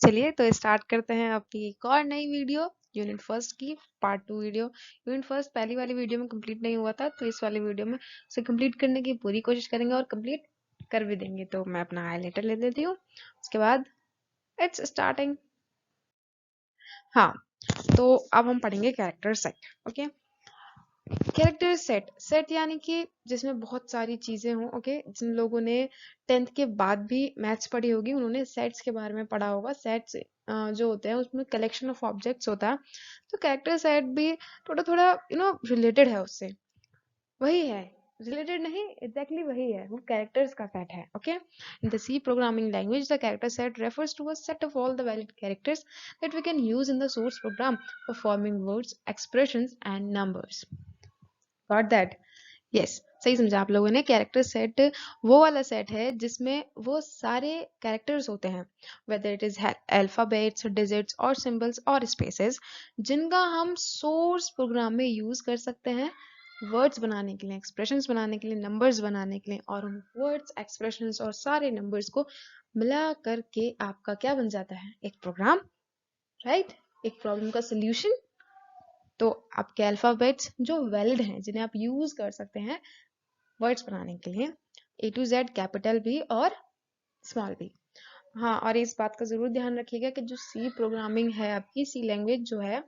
चलिए तो स्टार्ट करते हैं अपनी एक और नई वीडियो यूनिट फर्स्ट की पार्ट 2 वीडियो। यूनिट फर्स्ट पहली वाली वीडियो में कंप्लीट नहीं हुआ था, तो इस वाली वीडियो में उसे कंप्लीट करने की पूरी कोशिश करेंगे और कंप्लीट कर भी देंगे। तो मैं अपना हाईलाइटर ले लेती हूँ, उसके बाद इट्स स्टार्टिंग। हाँ, तो अब हम पढ़ेंगे character set. Okay, character set यानी कि जिसमें बहुत सारी चीजें हों। ओके, जिन लोगों ने 10th के बाद भी मैथ्स पढ़ी होगी उन्होंने सेट्स के बारे में पढ़ा होगा। सेट्स जो होते हैं उसमें कलेक्शन ऑफ ऑब्जेक्ट्स होता है, तो कैरेक्टर सेट भी थोड़ा थोड़ा रिलेटेड है उससे। वही है, रिलेटेड नहीं, एग्जैक्टली वही है, वो कैरेक्टर्स का सेट है। Okay, in the C programming language the character set refers to a set of all the valid characters that we can use in the source program for forming words, expressions and numbers. Got that? Yes, सही समझा आप लोगों ने। Character set वो वाला set है जिसमें वो सारे कैरेक्टर्स होते हैं, whether it is alphabets, digits और सिंबल्स और स्पेसेस, जिनका हम सोर्स प्रोग्राम में यूज कर सकते हैं वर्ड्स बनाने के लिए, एक्सप्रेशंस बनाने के लिए, नंबर्स बनाने के लिए। और उन वर्ड्स, एक्सप्रेशंस और सारे नंबर्स को मिला करके आपका क्या बन जाता है? एक प्रोग्राम, राइट? एक प्रॉब्लम का सोल्यूशन। तो आपके अल्फाबेट्स जो वैलिड हैं, जिन्हें आप यूज कर सकते हैं वर्ड्स बनाने के लिए, A to Z, कैपिटल भी और स्मॉल भी। हाँ, और इस बात का जरूर ध्यान रखिएगा कि जो सी प्रोग्रामिंग है, आपकी सी लैंग्वेज जो है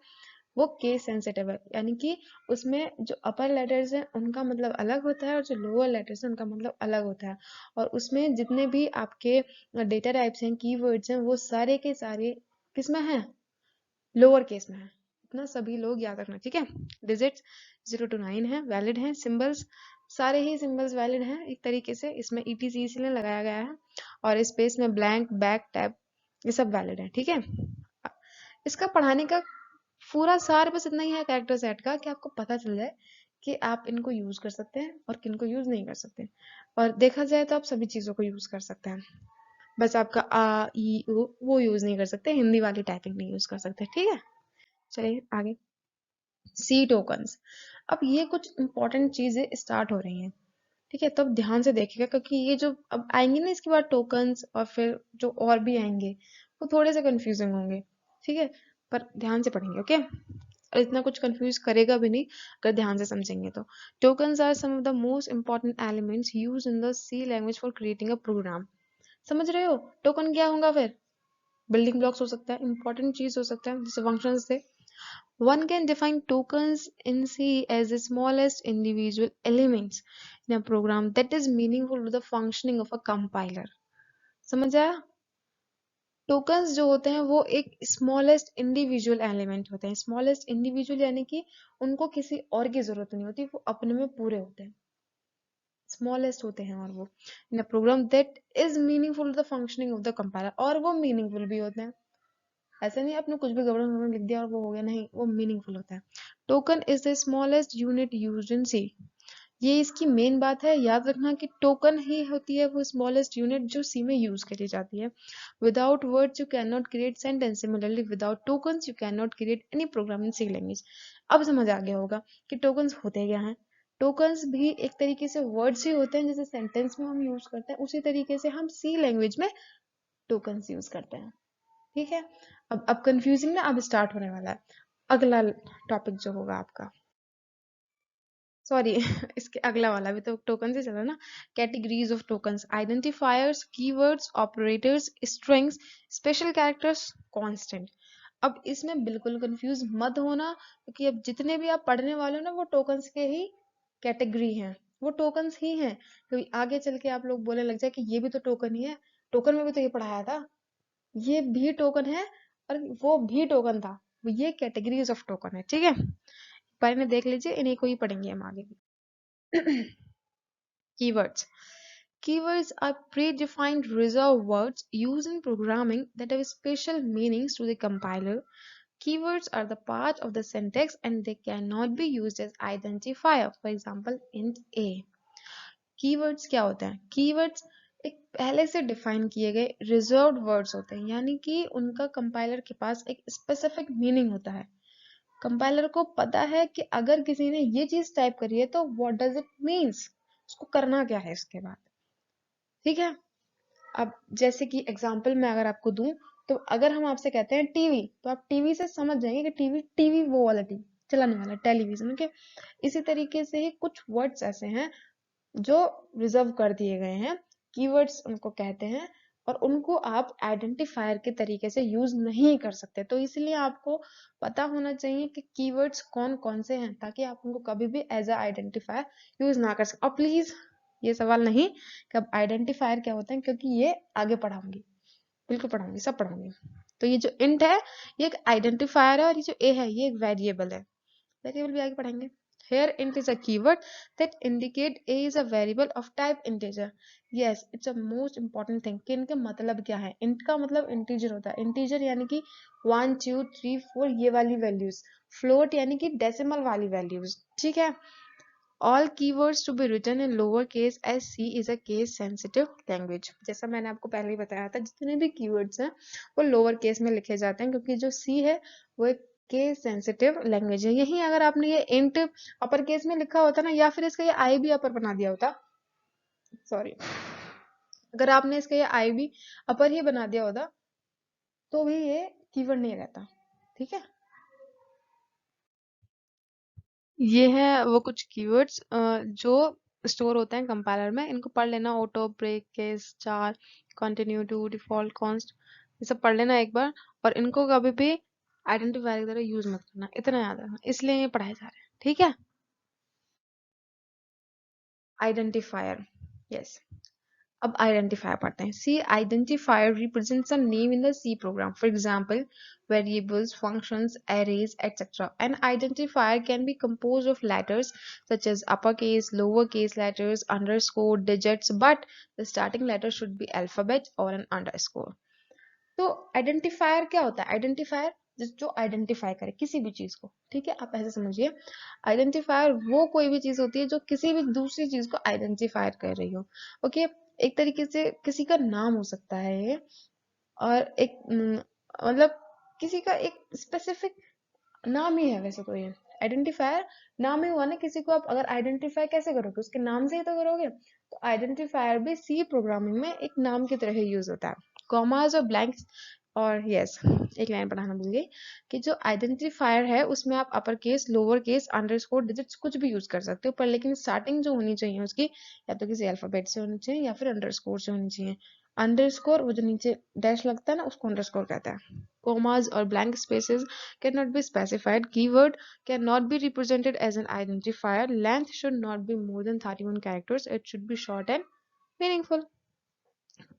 वो केस सेंसिटिव है, यानी कि उसमें जो अपर लेटर्स हैं उनका मतलब अलग होता है और जो लोअर लेटर्स हैं उनका मतलब अलग होता है। और उसमें जितने भी आपके डेटा टाइप्स हैं, कीवर्ड्स हैं, वो सारे के सारे किस में हैं? लोअर केस में है। इतना सभी लोग याद रखना, ठीक है? डिजिट्स 0 to 9 है, वैलिड है। सिंबल्स, सारे ही सिंबल्स वैलिड हैं एक तरीके से। इसमें ETC इसलिए लगाया गया है, और स्पेस में ब्लैंक, बैक, टैब, ये सब वैलिड है, ठीक है? इसका पढ़ाने का पूरा सार बस इतना ही है कैरेक्टर सेट का, कि आपको पता चल जाए कि आप इनको यूज कर सकते हैं और किनको यूज नहीं कर सकते। और देखा जाए तो आप सभी चीजों को यूज कर सकते हैं, बस आपका आ ई उ वो यूज नहीं कर सकते, हिंदी वाली टाइपिंग नहीं यूज कर सकते, ठीक है? चलिए आगे। सी टोकन्स, अब ये कुछ इंपॉर्टेंट चीजें स्टार्ट हो रही हैं, ठीक है? तो अब ध्यान से देखिएगा, क्योंकि ये जो अब आएंगे ना इसके बाद टोकन्स, और फिर जो और भी आएंगे वो थोड़े से कंफ्यूजिंग होंगे, ठीक है? पर ध्यान से पढ़ेंगे, ओके? और इतना कुछ कंफ्यूज करेगा भी नहीं अगर ध्यान से समझेंगे तो। Tokens are some of the most important elements use in the C language for creating a program. समझ रहे हो? टोकन क्या होगा फिर? बिल्डिंग ब्लॉक्स हो सकता है, इंपॉर्टेंट चीज हो सकता है, जैसे फंक्शंस थे। One can define tokens in C as the smallest individual elements in a program that is meaningful to the functioning of a compiler. समझ आया? टोकन्स जो होते हैं वो एक स्मॉलेस्ट इंडिविजुअल एलिमेंट होते हैं। स्मॉलेस्ट इंडिविजुअल यानी कि उनको किसी और की जरूरत नहीं होती, वो अपने में पूरे होते हैं, स्मॉलेस्ट होते हैं। और वो in a program that is meaningful to the functioning of the compiler, और वो मीनिंगफुल भी होते हैं। ऐसा नहीं आपने कुछ भी गड़बड़ उन्होंने लिख दिया और वो हो गया, नहीं, वो मीनिंगफुल होता है। Token is the smallest unit used in C. ये इसकी मेन बात है, याद रखना कि टोकन ही होती है वो स्मॉलेस्ट यूनिट जो सी में यूज करी जाती है। Without words you can not create sentence, similarly without tokens you can not create any program in C language. अब समझ आ गया होगा कि टोकन्स होते क्या हैं। टोकन्स भी एक तरीके से वर्ड्स ही होते हैं, जैसे सेंटेंस में हम यूज करते हैं उसी तरीके से हम सी लैंग्वेज में टोकन्स यूज करते हैं, ठीक है? अब कंफ्यूजिंग ना अब स्टार्ट होने वाला है अगला टॉपिक जो होगा आपका, सॉरी इसके अगला वाला भी तो टोकन से चला ना। Categories of tokens, identifiers, keywords, operators, strings, special characters, constant. अब इसमें बिल्कुल कंफ्यूज मत होना, क्योंकि अब जितने भी आप पढ़ने वाले हो ना वो टोकन्स के ही कैटेगरी हैं, वो टोकन्स ही हैं। क्योंकि आगे चल के आप लोग बोलने लग जाए कि ये भी तो टोकन ही है, टोकन में भी तो ये पढ़ाया था, ये भी टोकन है और वो भी टोकन था। ये कैटेगरीज ऑफ टोकन है, ठीक है? पर इन्हें देख लीजिए, इन्हीं को ही पढ़ेंगे हम आगे भी। Keywords. Keywords are predefined reserved words used in programming that have special meanings to the compiler. Keywords are the part of the syntax and they cannot be used as identifier. For example, int a. Keywords क्या होते हैं? Keywords एक पहले से define किए गए reserved words होते हैं, यानी कि उनका कंपाइलर के पास एक स्पेसिफिक मीनिंग होता है। कंपाइलर को पता है कि अगर किसी ने ये चीज टाइप करी है तो व्हाट डज इट मीन्स, उसको करना क्या है इसके बाद, ठीक है? अब जैसे कि एग्जांपल मैं अगर आपको दूं तो अगर हम आपसे कहते हैं टीवी, तो आप टीवी से समझ जाएंगे कि टीवी टीवी वो वाला टीवी चलाने वाला टेलीविजन। ओके, इसी तरीके से ही कुछ वर्ड्स ऐसे हैं जो रिजर्व कर दिए गए हैं, कीवर्ड्स उनको कहते हैं, और उनको आप आइडेंटिफायर के तरीके से यूज नहीं कर सकते। तो इसलिए आपको पता होना चाहिए कि कीवर्ड्स कौन कौन से हैं, ताकि आप उनको कभी भी एज अ आइडेंटिफायर यूज ना कर सकें। और प्लीज ये सवाल नहीं कि अब आइडेंटिफायर क्या होता है, क्योंकि ये आगे पढ़ाऊंगी, बिल्कुल पढ़ाऊंगी, सब पढ़ाऊंगी। तो ये जो इंट है ये एक आइडेंटिफायर है, और ये जो ए है ये एक वेरिएबल है। वेरिएबल भी आगे पढ़ेंगे। Here int is a keyword that indicate a is a variable of type integer. Yes, it's a most important thing कि इनके मतलब क्या है। int का मतलब integer होता है। integer यानी कि 1 2 3 4 ये वाली values। float यानी कि decimal वाली values। ठीक है। All keywords to be written in lower case as C is a case sensitive language। जैसा मैंने आपको पहले ही बताया था, जितने भी keywords हैं वो lower case में लिखे जाते हैं, क्योंकि जो C है वो एक केस सेंसिटिव लैंग्वेज है। यही अगर आपने ये इंट अपर केस में लिखा होता ना, या फिर इसका ये आई भी अपर बना दिया होता, सॉरी, अगर आपने इसका ये आई भी अपर ही बना दिया होता तो भी ये कीवर्ड नहीं रहता। ठीक है, ये है वो कुछ कीवर्ड्स जो स्टोर होते हैं कंपाइलर में। इनको पढ़ लेना, ऑटो, ब्रेक, केस, चार, कंटिन्यू टू, डिफॉल्ट, कॉन्स्ट, ये सब पढ़ लेना एक बार। और इनको कभी भी आइडेंटिफायर की तरह यूज मत करना, इतना याद रखना, इसलिए ये पढ़ाए जा रहे हैं। ठीक है। Identifier, yes. अब आइडेंटिफायर पढ़ते हैं। सी identifier represents a name in the C program. For example, variables, functions, arrays, etc. An identifier can be composed of letters such as uppercase, lowercase letters, underscore, digits, but the starting letter should be alphabet or an underscore. तो identifier क्या होता है? Identifier जो identify करे किसी भी चीज को। ठीक है, आप ऐसे समझिए, आइडेंटिफायर वो कोई भी चीज होती है जो किसी भी दूसरी चीज को आइडेंटिफायर कर रही हो। ओके, एक तरीके से किसी का नाम हो सकता है ये, और एक मतलब किसी का एक स्पेसिफिक नाम ही है वैसे तो। ये आइडेंटिफायर नाम ही हुआ ना, किसी को आप अगर आइडेंटिफाई कैसे करोगे, उसके नाम से ही तो करोगे। तो आइडेंटिफायर भी सी प्रोग्रामिंग में एक नाम की तरह यूज होता है। कॉमास और ब्लैंक्स, और यस, एक लाइन पढ़ाना भूल गई कि जो आइडेंटिफायर है उसमें आप upper case, lower case, underscore, digits कुछ भी यूज कर सकते हो, पर लेकिन स्टार्टिंग जो होनी चाहिए उसकी या तो किसी अल्फाबेट से होनी चाहिए या फिर अंडरस्कोर से होनी चाहिए। अंडरस्कोर वो जो नीचे डैश लगता है ना, उसको अंडरस्कोर कहते हैं। commas or blank spaces cannot be specified. Keyword cannot be represented as an identifier. Length should not be more than 31 characters. It should be short and meaningful.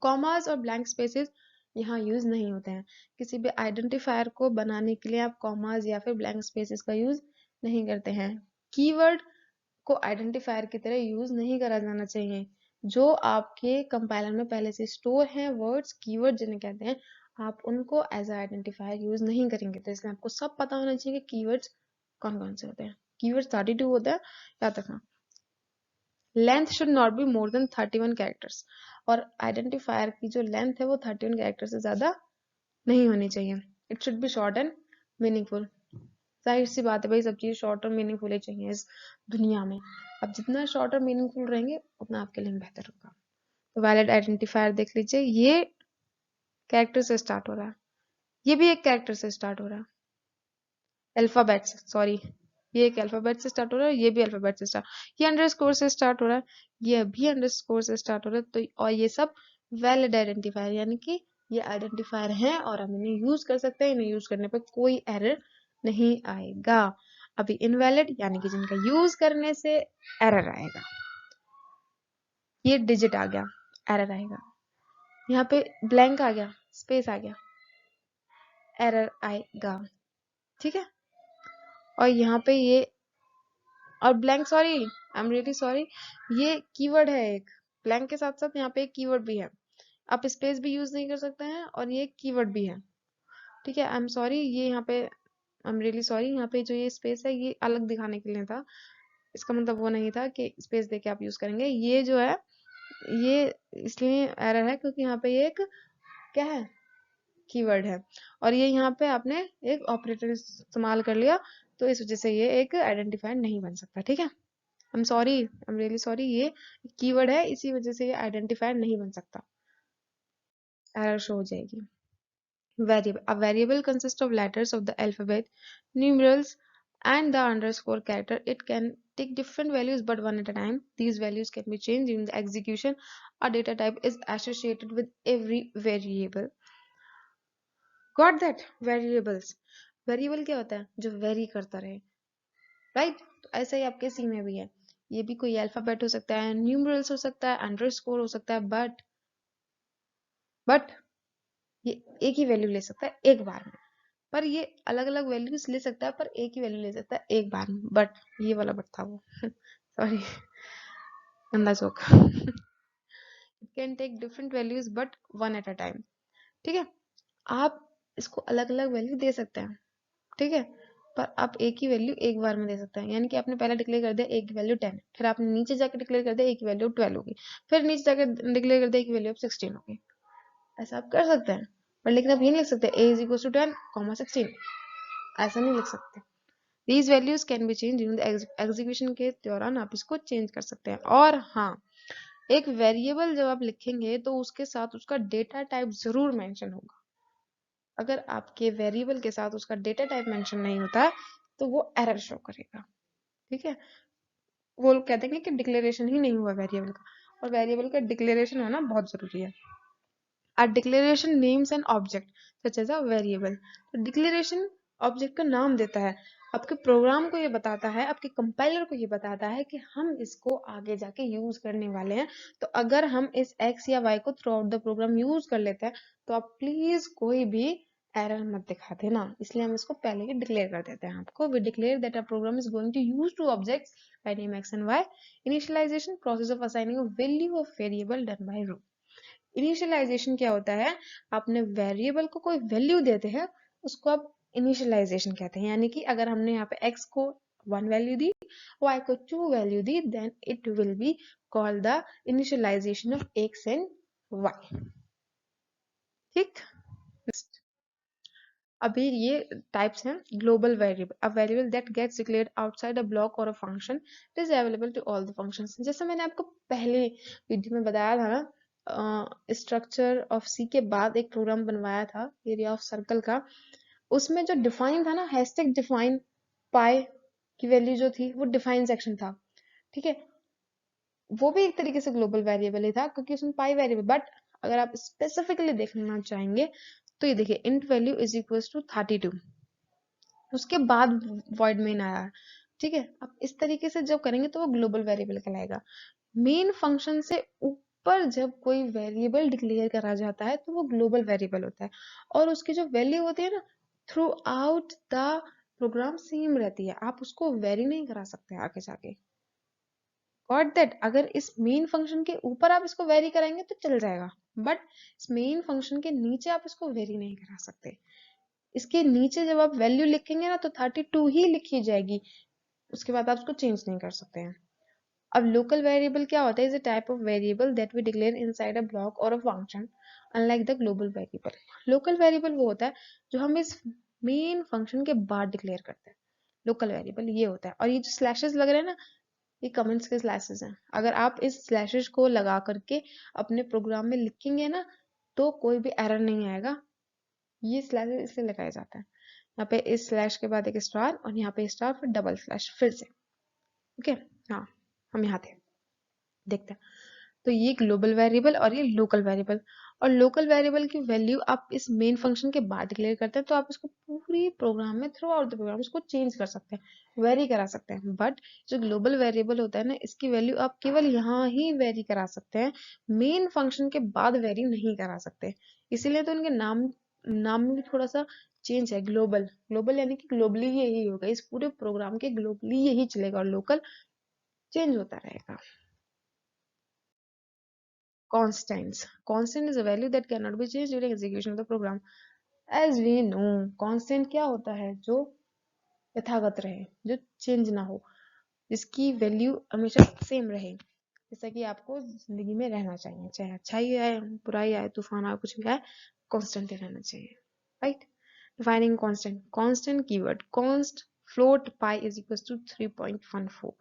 Commas और blank spaces यहाँ use नहीं होते हैं। किसी भी identifier को बनाने के लिए आप कॉमास या फिर ब्लैंक स्पेसेस का यूज नहीं करते हैं। कीवर्ड को आइडेंटिफायर की तरह यूज नहीं करा जाना चाहिए। जो आपके कंपाइलर में पहले से स्टोर हैं वर्ड्स, कीवर्ड जिन्हें कहते हैं, आप उनको एज आइडेंटिफायर यूज नहीं करेंगे। तो इसलिए आपको सब पता होना चाहिए कि कीवर्ड्स कौन कौन से होते हैं। कीवर्ड्स 32 होता है, याद रखना। Length should not be more than 31 characters, और आइडेंटिफायर की जो लेंथ है वो 31 कैरेक्टर से ज्यादा नहीं होनी चाहिए। It should be short and meaningful. जाहिर सी बात है भाई, सब चीज शॉर्ट और मीनिंगफुल ही चाहिए इस दुनिया में। अब जितना शॉर्ट और मीनिंगफुल रहेंगे उतना आपके लिए बेहतर होगा। तो वैलिड आइडेंटिफायर देख लीजिए, ये कैरेक्टर से स्टार्ट हो रहा है, ये भी एक कैरेक्टर से स्टार्ट हो रहा है, अल्फाबेट से, सॉरी, ये एक अल्फाबेट से स्टार्ट हो रहा है, ये भी अल्फाबेट से स्टार्ट, ये अंडरस्कोर से स्टार्ट हो रहा है, ये भी अंडरस्कोर से स्टार्ट हो रहा है। तो और ये सब वैलिड आइडेंटिफायर, यानी कि ये आइडेंटिफायर हैं और हम इन्हें यूज कर सकते हैं। इन्हें यूज करने पर कोई एरर नहीं आएगा। अभी इनवैलिड यानी कि जिनका यूज करने से एरर आएगा, ये डिजिट आ गया, एरर आएगा। यहाँ पे ब्लैंक आ गया, स्पेस आ गया, एरर आएगा। ठीक है, और यहाँ पे ये और blank, sorry, I am really sorry, ये कीवर्ड है एक, ब्लैंक के साथ साथ यहाँ पे एक कीवर्ड भी है। आप स्पेस भी यूज नहीं कर सकते हैं और ये कीवर्ड भी है। ठीक है, आई एम सॉरी, ये यहाँ पे आई एम रियली सॉरी, यहाँ पे जो ये स्पेस है ये अलग दिखाने के लिए था, इसका मतलब वो नहीं था कि स्पेस देके आप यूज करेंगे। ये जो है ये इसलिए एरर है क्योंकि यहाँ पे ये एक क्या है, कीवर्ड है, और ये यहाँ पे आपने एक ऑपरेटर इस्तेमाल कर लिया, तो इस वजह से ये एक आइडेंटिफायर नहीं बन सकता। ठीक है, I am sorry, I am really sorry, ये कीवर्ड है, इसी वजह से ये आइडेंटिफायर नहीं बन सकता, एरर शो हो जाएगी। Variable. A variable consists of letters of the alphabet, numerals, and the underscore character. It can take different values but one at a time. These values can be changed in the execution. A data type is associated with every variable. Got that? Variables. Variable क्या होता है? जो very करता रहे, right? तो ऐसा ही आपके सी में भी है. ये भी कोई अल्फाबेट हो सकता है, न्यूमरल्स हो सकता है, अंडरस्कोर हो सकता है, बट ये एक ही वैल्यू ले सकता है एक बार में. पर ये अलग अलग वैल्यूज ले सकता है, पर एक ही वैल्यू ले सकता है एक बार में. बट ये वाला बट था वो. सॉरी, गंदा joke. It can take different values but one at a time. ठीक है, आप इसको अलग अलग वैल्यू दे सकते हैं, ठीक है, पर आप एक ही वैल्यू एक बार में दे सकते हैं. यानी कि आपने पहले डिक्लेयर कर दिया एक की वैल्यू 10, फिर आपने नीचे जाकर डिक्लेयर कर दिया एक की वैल्यू 12 होगी, फिर नीचे जाकर डिक्लेयर कर दिया एक की वैल्यू 16 होगी. ऐसा आप कर सकते हैं, पर लेकिन आप ये नहीं लिख सकते a इज इक्वल टू 10, 16. ऐसा नहीं लिख सकते. These values can be changed during the execution के दौरान आप इसको चेंज कर सकते हैं. और हाँ, एक वेरिएबल जब आप लिखेंगे तो उसके साथ उसका डेटा टाइप जरूर मेंशन होगा. अगर आपके वेरिएबल के साथ उसका डेटा टाइप मेंशन नहीं होता है तो वो एरर शो करेगा. ठीक है, वो लोग कहते हैं कि डिक्लेरेशन ही नहीं हुआ वेरिएबल का, और वेरिएबल का डिक्लेरेशन होना बहुत जरूरी है. A declaration names an object such as a variable. तो डिक्लेरेशन ऑब्जेक्ट का नाम देता है, आपके प्रोग्राम को ये बताता है, आपके कंपाइलर को ये बताता है कि हम इसको आगे जाके यूज करने वाले हैं. तो अगर हम इस x या y को through out the program use कर लेते हैं तो आप प्लीज कोई भी एरर मत दिखा देना. इसलिए हम इसको पहले ही डिक्लेयर कर देते हैं. आपको we declare that a program is going to use two objects by name x and y. Initialization process of assigning a value of variable done by root. Initialization क्या होता है? आपने वेरिएबल को कोई वैल्यू देते हैं, उसको आप इनिशियलाइजेशन कहते हैं. यानी कि अगर हमने यहाँ पे x को 1 वैल्यू दी, y को 2 वैल्यू दी, then it will be called the initialization of x and y. ठीक. अभी ये टाइप्स हैं. Global variable, a variable that gets declared outside a block और a function, it is available to all the functions. जैसे मैंने आपको पहले video में बताया था ना, स्ट्रक्चर ऑफ सी के बाद एक प्रोग्राम बनवाया था एरिया ऑफ सर्कल का. उसमें जो डिफाइन था ना, हैशटैग डिफाइन पाई की वैल्यू जो थी वो डिफाइन सेक्शन था. ठीक है, वो भी एक तरीके से ग्लोबल वेरिएबल ही था क्योंकि उसमें पाई वेरिएबल. बट अगर आप स्पेसिफिकली देखना चाहेंगे तो ये देखिए, int value is equal to 32, उसके बाद वॉइड मेन आया. ठीक है, आप इस तरीके से जब करेंगे तो वो ग्लोबल वेरिएबल कहलाएगा. मेन फंक्शन से ऊपर जब कोई वेरिएबल डिक्लेयर करा जाता है तो वो ग्लोबल वेरिएबल होता है, और उसकी जो वैल्यू होती है ना, throughout the program same रहती है. आप उसको वेरी नहीं करा सकते आगे जाके. Got that? अगर इस मेन फंक्शन के ऊपर आप इसको वेरी कराएंगे तो चल जाएगा, बट इस मेन फंक्शन के नीचे आप इसको वेरी नहीं करा सकते. इसके नीचे जब आप वैल्यू लिखेंगे ना तो 32 ही लिखी जाएगी, उसके बाद आप उसको चेंज नहीं कर सकते हैं. अब लोकल वेरिएबल क्या होता है? Is a type of variable that we declare inside a block और a function, unlike the global variable. Local variable वो होता है जो हम इस मेन फंक्शन के बाद डिक्लेयर करते हैं. लोकल वेरिएबल ये होता है. और ये जो स्लैशेस लग रहे हैं ना, ये कमेंट्स के स्लैशेस हैं. अगर आप इस स्लैशेस को लगा करके अपने प्रोग्राम में लिखेंगे ना तो कोई भी एरर नहीं आएगा. ये स्लैशेस इसलिए लगाया जाता है. यहाँ पे इस स्लैश के बाद एक स्टार, और यहाँ पे स्टार, फिर डबल स्लैश फिर से. ओके, हाँ, हम यहाँ थे, देखते हैं. तो ये ग्लोबल वेरिएबल और ये लोकल वेरिएबल. और लोकल वेरिएबल की वैल्यू आप इस मेन फंक्शन के बाद डिक्लेयर करते हैं तो आप इसको पूरी प्रोग्राम में थ्रू आउट द प्रोग्राम इसको चेंज कर सकते हैं, वेरी करा सकते हैं. बट जो ग्लोबल वेरिएबल होता है ना, इसकी वैल्यू आप केवल यहाँ ही वेरी करा सकते हैं, मेन फंक्शन के बाद वेरी नहीं करा सकते. इसीलिए तो इनके नाम नाम में भी थोड़ा सा चेंज है. ग्लोबल, ग्लोबल यानी कि ग्लोबली यही होगा, इस पूरे प्रोग्राम के ग्लोबली यही चलेगा, और लोकल चेंज होता रहेगा. Constants. Constant is a value that cannot be changed during execution of the program. As we know, constant क्या होता है? जो यथागत रहे, जो चेंज ना हो, जिसकी वैल्यू हमेशा सेम रहे. जैसा कि आपको जिंदगी में रहना चाहिए, चाहे अच्छाई आए, बुराई आए, तूफान आए, कुछ भी आए, कांस्टेंट ही रहना चाहिए, right? Defining constant. Constant keyword const float pi is equals to 3.14.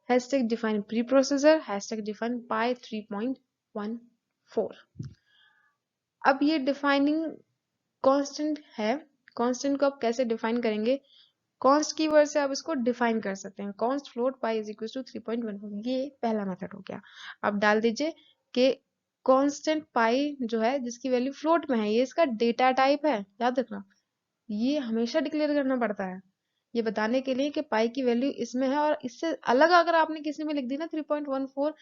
Hashtag define preprocessor, hashtag define pi 3.14. अब ये डिफाइनिंग कांस्टेंट है, कांस्टेंट को आप कैसे डिफाइन करेंगे, कॉन्स्ट की वर्ड से आप इसको डिफाइन कर सकते हैं। Const float pi is equal to 3.14, ये पहला मेथड हो गया। आप डाल दीजिए कि कांस्टेंट पाई जो है जिसकी वैल्यू फ्लोट में है, ये इसका डेटा टाइप है, याद रखना ये हमेशा डिक्लेयर करना पड़ता है ये बताने के लिए कि पाई की वैल्यू इसमें है, और इससे अलग अगर आपने किसी में लिख दी ना 3.14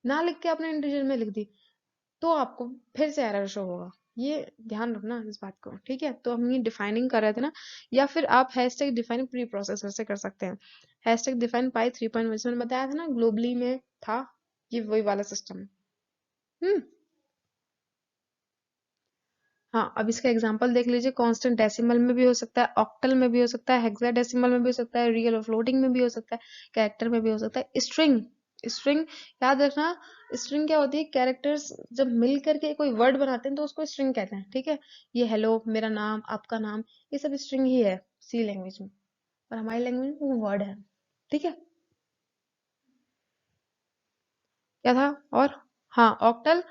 ना लिख के आपने इंटीजर में लिख दी तो आपको फिर से एरर शो होगा। ये ध्यान रखना इस बात को, ठीक है। तो हम ये डिफाइनिंग कर रहे थे ना, या फिर आप हैशटैग डिफाइन प्री प्रोसेसर से कर सकते हैं। हैशटैग डिफाइन पाई 3.1 मैंने बताया था ना, ग्लोबली में था, ये वही वाला सिस्टम है। हाँ, अब इसका एग्जांपल देख लीजिए। कांस्टेंट डेसिमल में भी हो सकता है, ऑक्टल में भी हो सकता है, हेक्साडेसिमल में भी हो सकता है, रियल और फ्लोटिंग में भी हो सकता है, कैरेक्टर में भी हो सकता है। स्ट्रिंग, स्ट्रिंग याद रखना, स्ट्रिंग क्या होती है, कैरेक्टर्स जब मिल करके कोई वर्ड बनाते हैं तो उसको स्ट्रिंग कहते हैं, ठीक है। ये हेलो, मेरा नाम, आपका नाम, ये सब स्ट्रिंग ही है सी लैंग्वेज में, और हमारी लैंग्वेज में वो वर्ड है, ठीक है। क्या था और, हाँ ऑक्टल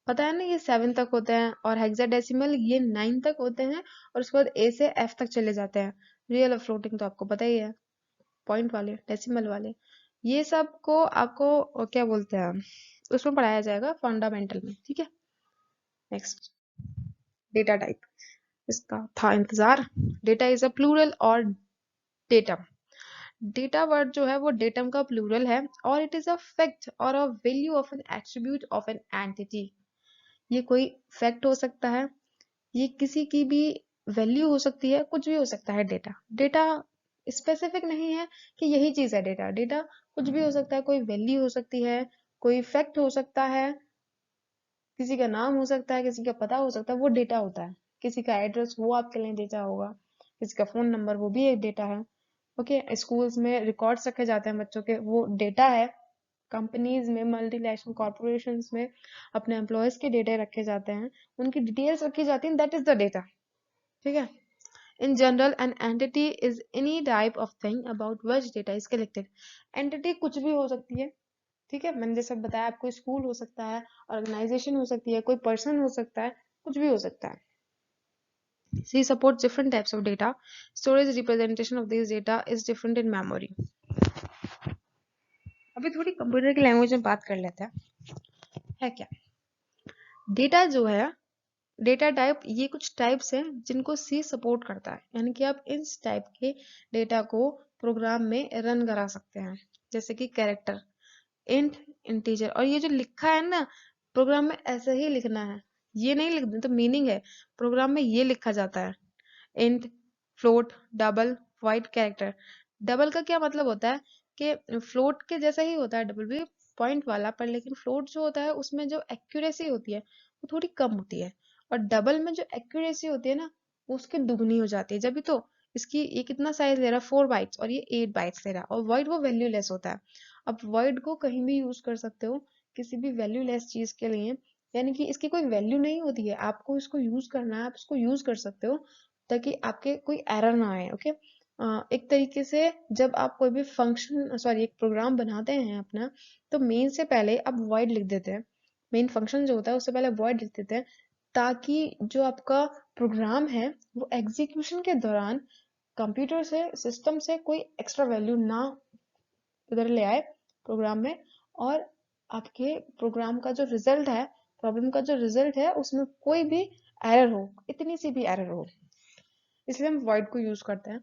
पता है ना, ये 7 तक होते हैं, और हेक्साडेसिमल ये 9 तक होते हैं, और उसके बाद ए से एफ तक चले जाते हैं। रियल और फ्लोटिंग तो आपको पता ही है, पॉइंट वाले, डेसिमल वाले, ये सब को आपको क्या बोलते हैं, उसमें पढ़ाया जाएगा फंडामेंटल में, ठीक है। नेक्स्ट, डेटा टाइप, इसका था इंतजार। डेटा इज अ प्लूरल और डेटम, डेटा वर्ड जो है वो डेटम का प्लूरल है, और इट इज अ फैक्ट और अ value of N attribute of an entity. ये कोई फैक्ट हो सकता है, ये किसी की भी वैल्यू हो सकती है, कुछ भी हो सकता है। डेटा, डेटा स्पेसिफिक नहीं है कि यही चीज है। डेटा, डेटा कुछ भी हो सकता है, कोई वैल्यू हो सकती है, कोई फैक्ट हो सकता है, किसी का नाम हो सकता है, किसी का पता हो सकता है, वो डेटा होता है। किसी का एड्रेस, वो आपके लिए डेटा होगा। किसी का फोन नंबर, वो भी एक डेटा है। ओके, स्कूल्स में रिकॉर्ड्स रखे जाते हैं बच्चों के, वो डेटा है। कंपनीज में, मल्टीनेशनल कॉर्पोरेशंस में अपने एम्प्लॉयज के डेटा रखे जाते हैं, उनकी डिटेल्स रखी जाती हैं, दैट इज द डेटा, ठीक है। In general, an entity is any type of thing about which data is collected. Entity कुछ भी हो सकती है, ठीक है। मैंने जैसे बताया आपको, स्कूल हो सकता है, ऑर्गेनाइजेशन हो सकती है, कोई पर्सन हो सकता है, कुछ भी हो सकता है। C supports different types of data. Storage representation of these data is different in memory. अभी थोड़ी कंप्यूटर की लैंग्वेज में बात कर लेते हैं, है क्या। डेटा जो है, डेटा टाइप, ये कुछ टाइप्स हैं जिनको सी सपोर्ट करता है, यानी कि आप इस टाइप के डेटा को प्रोग्राम में रन करा सकते हैं। जैसे कि कैरेक्टर, इंट, इंटीजर, और ये जो लिखा है ना प्रोग्राम में, ऐसे ही लिखना है, ये नहीं लिख तो मीनिंग है, प्रोग्राम में ये लिखा जाता है। Int, float, double, wide, character. Double का क्या मतलब होता है कि फ्लोट के जैसा ही होता है डबल भी, पॉइंट वाला, पर लेकिन फ्लोट जो होता है उसमें जो एक्यूरेसी होती है वो थोड़ी कम होती है, और डबल में जो एक्यूरेसी होती है ना वो उसकी दुगनी हो जाती है। जब भी तो इसकी, ये कितना साइज ले रहा है, 4 बाइट्स, और ये 8 बाइट्स ले रहा है, और वाइड वो वैल्यू लेस होता है। अब वाइड को कहीं भी यूज कर सकते हो किसी भी वैल्यू लेस चीज के लिए, यानी कि इसकी कोई वैल्यू नहीं होती है, आपको इसको यूज करना है, आप इसको यूज कर सकते हो ताकि आपके कोई एरर ना आए। ओके, एक तरीके से जब आप कोई भी फंक्शन, सॉरी एक प्रोग्राम बनाते हैं अपना, तो मेन से पहले आप वॉइड लिख देते हैं। मेन फंक्शन जो होता है उससे पहले वॉइड लिख देते हैं, ताकि जो आपका प्रोग्राम है वो एग्जीक्यूशन के दौरान कंप्यूटर से, सिस्टम से कोई एक्स्ट्रा वैल्यू ना उधर ले आए प्रोग्राम में, और आपके प्रोग्राम का जो रिजल्ट है, प्रॉब्लम का जो रिजल्ट है, उसमें कोई भी एरर हो, इतनी सी भी एरर हो, इसलिए हम void को यूज करते हैं।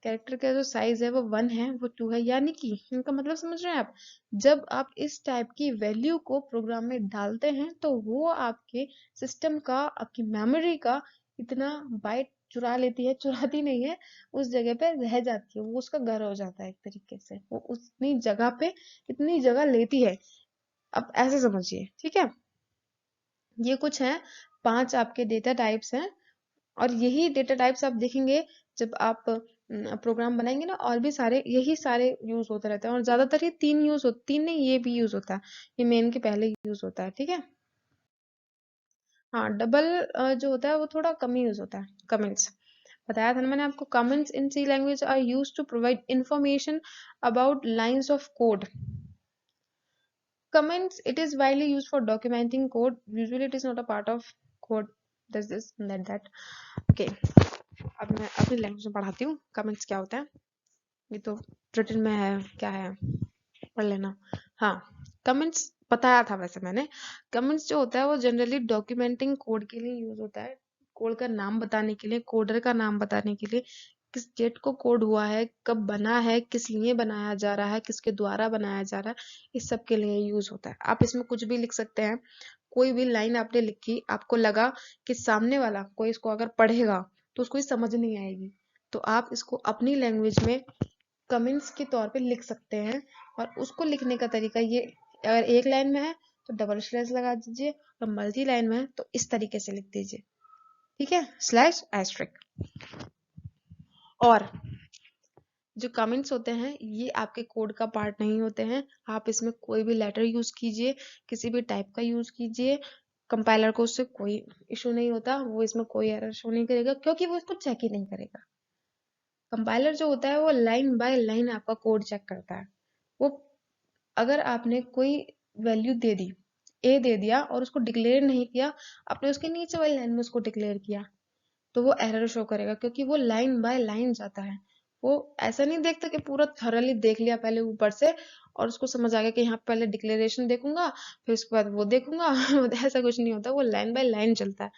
कैरेक्टर का जो साइज है वो 1 है, वो 2 है, यानी कि इनका मतलब समझ रहे हैं आप, जब आप इस टाइप की वैल्यू को प्रोग्राम में डालते हैं तो वो आपके सिस्टम का, आपकी मेमोरी का इतना बाइट चुरा लेती है, चुराती नहीं है, उस जगह पे रह जाती है, वो उसका घर हो जाता है एक तरीके से, वो उतनी जगह पे इतनी जगह लेती है। अब ऐसे समझिए, ठीक है। ये कुछ है, 5 आपके डेटा टाइप्स हैं, और यही डेटा टाइप्स आप देखेंगे जब आप प्रोग्राम बनाएंगे ना, और भी सारे, यही सारे यूज होते रहते हैं, और ज्यादातर ये 3 यूज होते, 3 नहीं, ये भी यूज होता है, ये मेन के पहले यूज होता है, ठीक है। हाँ, डबल जो होता है वो थोड़ा कम यूज होता है। कमेंट्स, बताया था ना मैंने आपको, comments in C language are use to provide information about lines of code. Comments, it is widely used for documenting code. Usually it is not a part of code. This this that. Okay, अब मैं अपनी language में पढ़ाती हूँ comments क्या होता है। ये तो रिटन में है, क्या है पढ़ लेना। हाँ, कमेंट्स बताया था वैसे मैंने। कमेंट्स जो होता है वो जनरली डॉक्यूमेंटिंग कोड के लिए यूज होता है, कोड का नाम बताने के लिए, कोडर का नाम बताने के लिए, किस डेट को कोड हुआ है, कब बना है, किस लिए बनाया जा रहा है, किसके द्वारा बनाया जा रहा है, इस सब के लिए यूज होता है। आप इसमें कुछ भी लिख सकते हैं। कोई भी लाइन आपने लिखी, आपको लगा कि सामने वाला कोई इसको अगर पढ़ेगा तो उसको ये समझ नहीं आएगी, तो आप इसको अपनी लैंग्वेज में कमेंट्स के तौर पे लिख सकते हैं। और उसको लिखने का तरीका ये, अगर एक लाइन में है तो डबल स्लैश लगा दीजिए, और मल्टी लाइन में है तो इस तरीके से लिख दीजिए, ठीक है, स्लैश एस्ट्रिक। और जो कमेंट्स होते हैं ये आपके कोड का पार्ट नहीं होते हैं। आप इसमें कोई भी लेटर यूज कीजिए, किसी भी टाइप का यूज कीजिए, कंपाइलर को उससे कोई इशू नहीं होता, वो इसमें कोई एरर शो नहीं करेगा, क्योंकि वो इसको चेक ही नहीं करेगा। कंपाइलर जो होता है वो लाइन बाय लाइन आपका कोड चेक करता है। वो अगर आपने कोई वैल्यू दे दी, ए दे दिया और उसको डिक्लेयर नहीं किया, आपने उसके नीचे वाली लाइन में उसको डिक्लेयर किया, तो वो एरर शो करेगा, क्योंकि वो लाइन बाय लाइन जाता है। वो ऐसा नहीं देखता कि पूरा थॉरली देख लिया पहले ऊपर से और उसको समझ आ गया कि यहाँ पहले डिक्लेरेशन देखूंगा फिर उसके बाद वो देखूंगा ऐसा कुछ नहीं होता, वो लाइन बाय लाइन चलता है।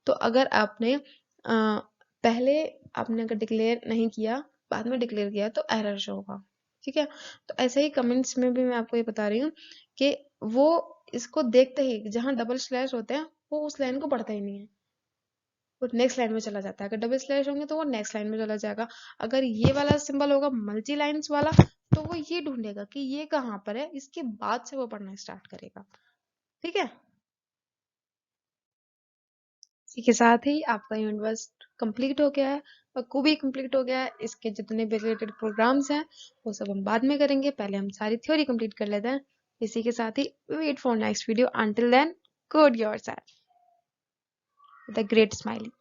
तो अगर आपने पहले आपने अगर डिक्लेयर नहीं किया, बाद में डिक्लेयर किया, तो एरर शो होगा, ठीक है। तो ऐसे ही कमेंट्स में भी मैं आपको ये बता रही हूँ कि वो इसको देखते ही जहां डबल स्लैश होते हैं वो उस लाइन को पढ़ता ही नहीं है, वो नेक्स्ट लाइन में चला जाता है। अगर डबल स्लैश होंगे तो वो नेक्स्ट लाइन में चला जाएगा। अगर ये वाला सिंबल होगा मल्टी लाइन्स वाला, तो वो ये ढूंढेगा कि ये कहाँ पर है, इसके बाद से वो पढ़ना स्टार्ट करेगा, ठीक है। इसी के साथ ही आपका यूनिवर्स कंप्लीट हो गया है, और भी कंप्लीट हो गया है। इसके जितने भी रिलेटेड प्रोग्राम्स हैं वो सब हम बाद में करेंगे, पहले हम सारी थ्योरी कंप्लीट कर लेते हैं। इसी के साथ ही wait for next video, until then code yourself with a great smiley.